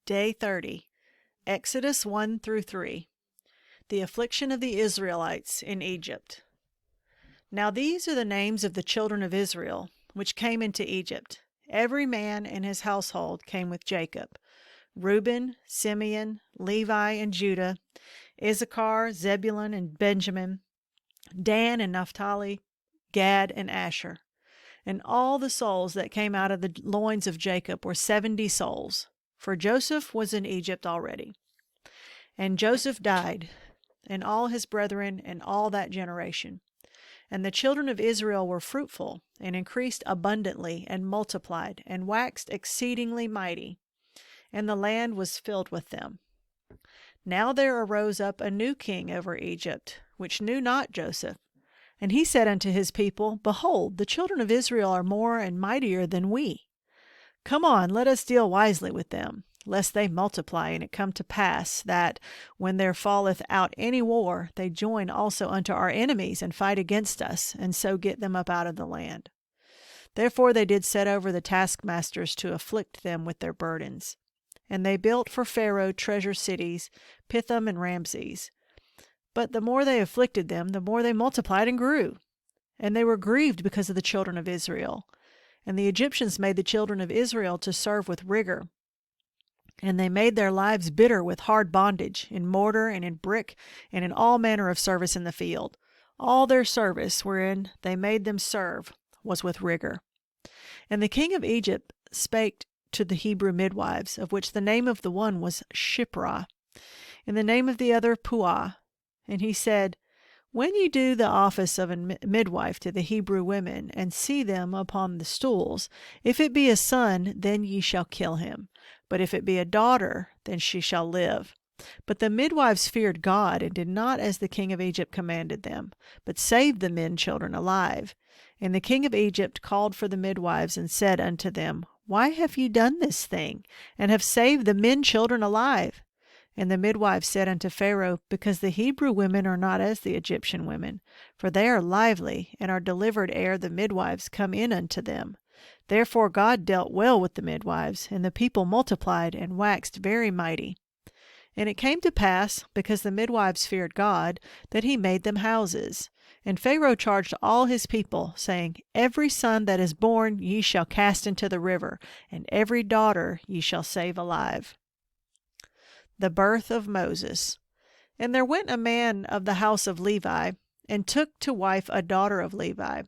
Day 30, Exodus 1 through 3. The affliction of the Israelites in Egypt. Now these are the names of the children of Israel, which came into Egypt. Every man and his household came with Jacob: Reuben, Simeon, Levi, and Judah, Issachar, Zebulun, and Benjamin, Dan and Naphtali, Gad and Asher. And all the souls that came out of the loins of Jacob were 70 souls, for Joseph was in Egypt already. And Joseph died, and all his brethren, and all that generation. And the children of Israel were fruitful, and increased abundantly, and multiplied, and waxed exceedingly mighty, and the land was filled with them. Now there arose up a new king over Egypt, which knew not Joseph. And he said unto his people, Behold, the children of Israel are more and mightier than we. Come on, let us deal wisely with them, lest they multiply, and it come to pass that, when there falleth out any war, they join also unto our enemies, and fight against us, and so get them up out of the land. Therefore they did set over the taskmasters to afflict them with their burdens. And they built for Pharaoh treasure cities, Pithom and Ramses. But the more they afflicted them, the more they multiplied and grew. And they were grieved because of the children of Israel. And the Egyptians made the children of Israel to serve with rigor. And they made their lives bitter with hard bondage, in mortar and in brick, and in all manner of service in the field. All their service wherein they made them serve was with rigor. And the king of Egypt spake to the Hebrew midwives, of which the name of the one was Shiphrah, and the name of the other Puah. And he said, When ye do the office of a midwife to the Hebrew women, and see them upon the stools, if it be a son, then ye shall kill him. But if it be a daughter, then she shall live. But the midwives feared God, and did not as the king of Egypt commanded them, but saved the men children alive. And the king of Egypt called for the midwives, and said unto them, Why have ye done this thing, and have saved the men children alive? And the midwives said unto Pharaoh, Because the Hebrew women are not as the Egyptian women, for they are lively, and are delivered ere the midwives come in unto them. Therefore God dealt well with the midwives, and the people multiplied, and waxed very mighty. And it came to pass, because the midwives feared God, that he made them houses. And Pharaoh charged all his people, saying, Every son that is born ye shall cast into the river, and every daughter ye shall save alive. The birth of Moses. And there went a man of the house of Levi, and took to wife a daughter of Levi.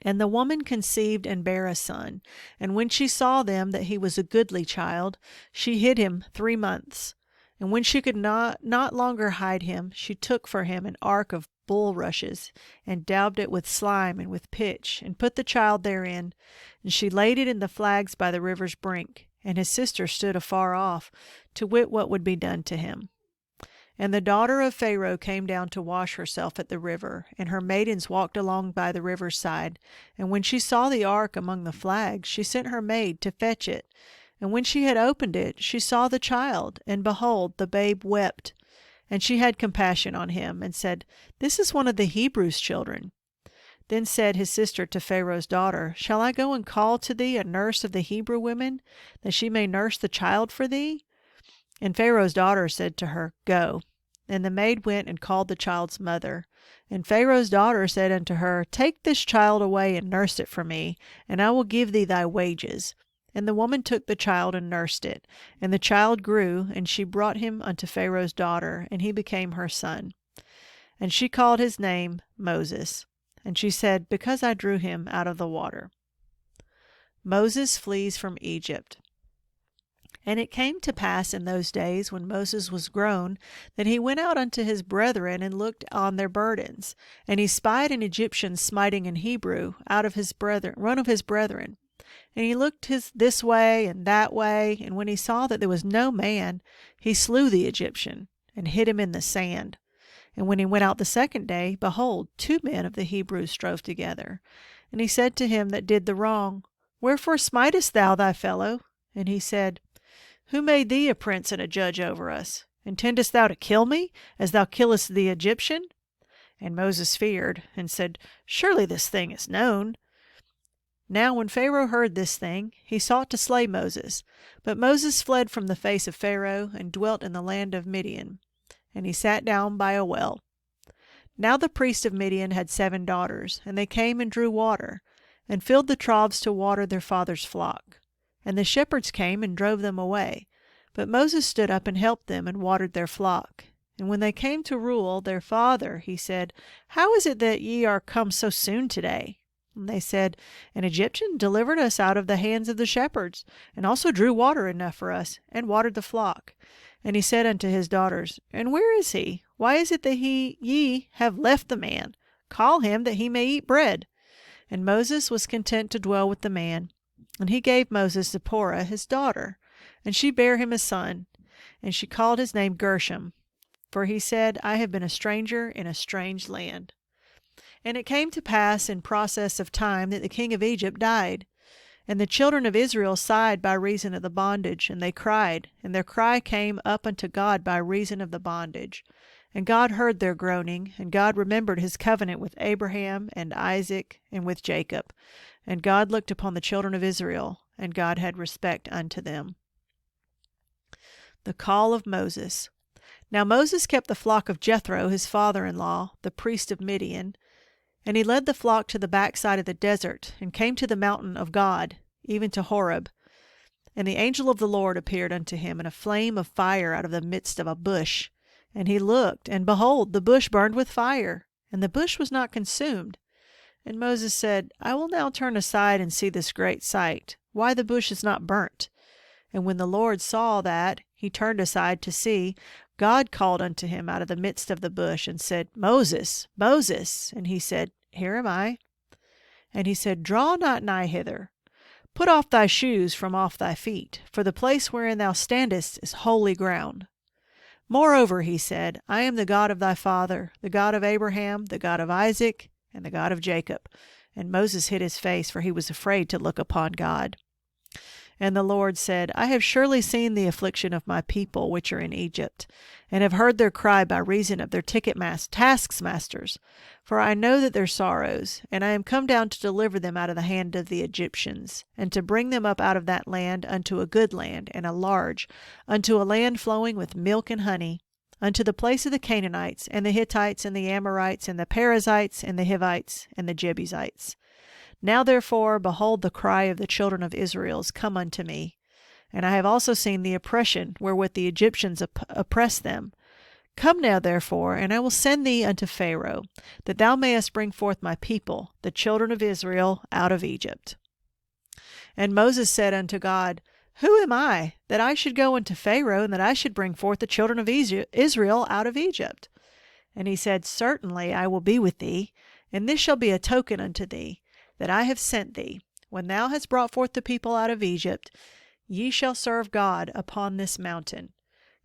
And the woman conceived and bare a son. And when she saw them that he was a goodly child, she hid him 3 months. And when she could not longer hide him, she took for him an ark of bulrushes, and daubed it with slime and with pitch, and put the child therein. And she laid it in the flags by the river's brink. And his sister stood afar off, to wit what would be done to him. And the daughter of Pharaoh came down to wash herself at the river, and her maidens walked along by the river's side. And when she saw the ark among the flags, she sent her maid to fetch it. And when she had opened it, she saw the child, and behold, the babe wept. And she had compassion on him, and said, This is one of the Hebrews' children. Then said his sister to Pharaoh's daughter, Shall I go and call to thee a nurse of the Hebrew women, that she may nurse the child for thee? And Pharaoh's daughter said to her, Go. And the maid went and called the child's mother. And Pharaoh's daughter said unto her, Take this child away and nurse it for me, and I will give thee thy wages. And the woman took the child and nursed it. And the child grew, and she brought him unto Pharaoh's daughter, and he became her son. And she called his name Moses. And she said, Because I drew him out of the water. Moses flees from Egypt. And it came to pass in those days, when Moses was grown, that he went out unto his brethren, and looked on their burdens. And he spied an Egyptian smiting an Hebrew out of his brethren, one of his brethren. And he looked this way and that way, and when he saw that there was no man, he slew the Egyptian, and hid him in the sand. And when he went out the second day, behold, 2 men of the Hebrews strove together. And he said to him that did the wrong, Wherefore smitest thou thy fellow? And he said, Who made thee a prince and a judge over us? Intendest thou to kill me, as thou killest the Egyptian? And Moses feared, and said, Surely this thing is known. Now when Pharaoh heard this thing, he sought to slay Moses. But Moses fled from the face of Pharaoh, and dwelt in the land of Midian. And he sat down by a well. Now the priest of Midian had 7 daughters, and they came and drew water, and filled the troughs to water their father's flock. And the shepherds came and drove them away. But Moses stood up and helped them, and watered their flock. And when they came to Reuel their father, he said, How is it that ye are come so soon today? And they said, An Egyptian delivered us out of the hands of the shepherds, and also drew water enough for us, and watered the flock. And he said unto his daughters, And where is he? Why is it that ye have left the man? Call him, that he may eat bread. And Moses was content to dwell with the man. And he gave Moses Zipporah his daughter, and she bare him a son, and she called his name Gershom. For he said, I have been a stranger in a strange land. And it came to pass in process of time that the king of Egypt died. And the children of Israel sighed by reason of the bondage, and they cried, and their cry came up unto God by reason of the bondage. And God heard their groaning, and God remembered his covenant with Abraham and Isaac and with Jacob. And God looked upon the children of Israel, and God had respect unto them. The call of Moses. Now Moses kept the flock of Jethro, his father-in-law, the priest of Midian. And he led the flock to the backside of the desert, and came to the mountain of God, even to Horeb. And the angel of the Lord appeared unto him in a flame of fire out of the midst of a bush. And he looked, and behold, the bush burned with fire, and the bush was not consumed. And Moses said, I will now turn aside and see this great sight, why the bush is not burnt. And when the Lord saw that, he turned aside to see. God called unto him out of the midst of the bush, and said, Moses, Moses. And he said, Here am I. And he said, Draw not nigh hither. Put off thy shoes from off thy feet, for the place wherein thou standest is holy ground. Moreover, he said, I am the God of thy father, the God of Abraham, the God of Isaac, and the God of Jacob. And Moses hid his face, for he was afraid to look upon God. And the Lord said, I have surely seen the affliction of my people which are in Egypt, and have heard their cry by reason of their taskmasters. For I know that their sorrows, and I am come down to deliver them out of the hand of the Egyptians, and to bring them up out of that land unto a good land, and a large, unto a land flowing with milk and honey, unto the place of the Canaanites, and the Hittites, and the Amorites, and the Perizzites, and the Hivites, and the Jebusites. Now therefore, behold, the cry of the children of Israel is come unto me, and I have also seen the oppression wherewith the Egyptians oppress them. Come now therefore, and I will send thee unto Pharaoh, that thou mayest bring forth my people, the children of Israel, out of Egypt. And Moses said unto God, Who am I, that I should go unto Pharaoh, and that I should bring forth the children of Israel out of Egypt? And he said, Certainly I will be with thee, and this shall be a token unto thee, that I have sent thee. When thou hast brought forth the people out of Egypt, ye shall serve God upon this mountain.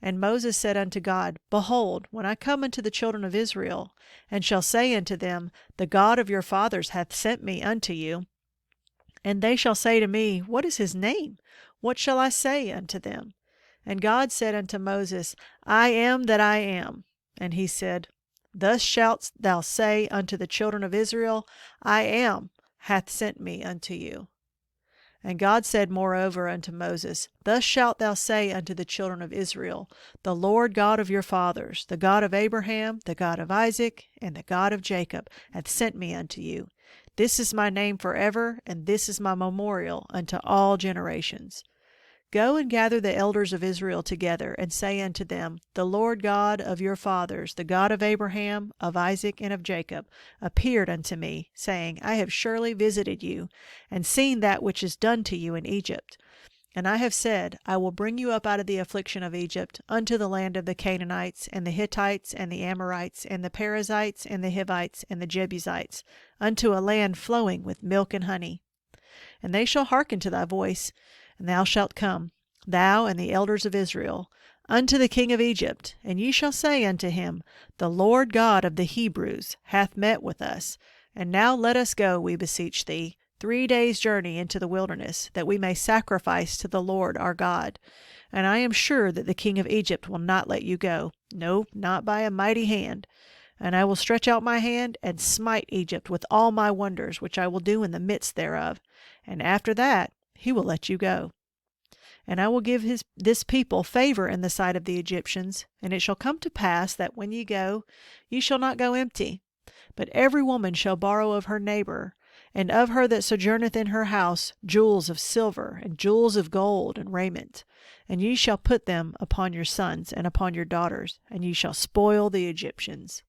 And Moses said unto God, Behold, when I come unto the children of Israel, and shall say unto them, The God of your fathers hath sent me unto you, and they shall say to me, What is his name? What shall I say unto them? And God said unto Moses, I am that I am. And he said, Thus shalt thou say unto the children of Israel, I am hath sent me unto you. And God said moreover unto Moses, Thus shalt thou say unto the children of Israel, The Lord God of your fathers, the God of Abraham, the God of Isaac, and the God of Jacob, hath sent me unto you. This is my name forever, and this is my memorial unto all generations. Go and gather the elders of Israel together, and say unto them, The Lord God of your fathers, the God of Abraham, of Isaac, and of Jacob, appeared unto me, saying, I have surely visited you, and seen that which is done to you in Egypt. And I have said, I will bring you up out of the affliction of Egypt, unto the land of the Canaanites, and the Hittites, and the Amorites, and the Perizzites, and the Hivites, and the Jebusites, unto a land flowing with milk and honey. And they shall hearken to thy voice, and thou shalt come, thou and the elders of Israel, unto the king of Egypt, and ye shall say unto him, The Lord God of the Hebrews hath met with us. And now let us go, we beseech thee, 3 days' journey into the wilderness, that we may sacrifice to the Lord our God. And I am sure that the king of Egypt will not let you go, no, not by a mighty hand. And I will stretch out my hand, and smite Egypt with all my wonders, which I will do in the midst thereof. and after that he will let you go. And I will give this people favor in the sight of the Egyptians, and it shall come to pass that when ye go, ye shall not go empty, but every woman shall borrow of her neighbor, and of her that sojourneth in her house, jewels of silver, and jewels of gold, and raiment. And ye shall put them upon your sons and upon your daughters, and ye shall spoil the Egyptians.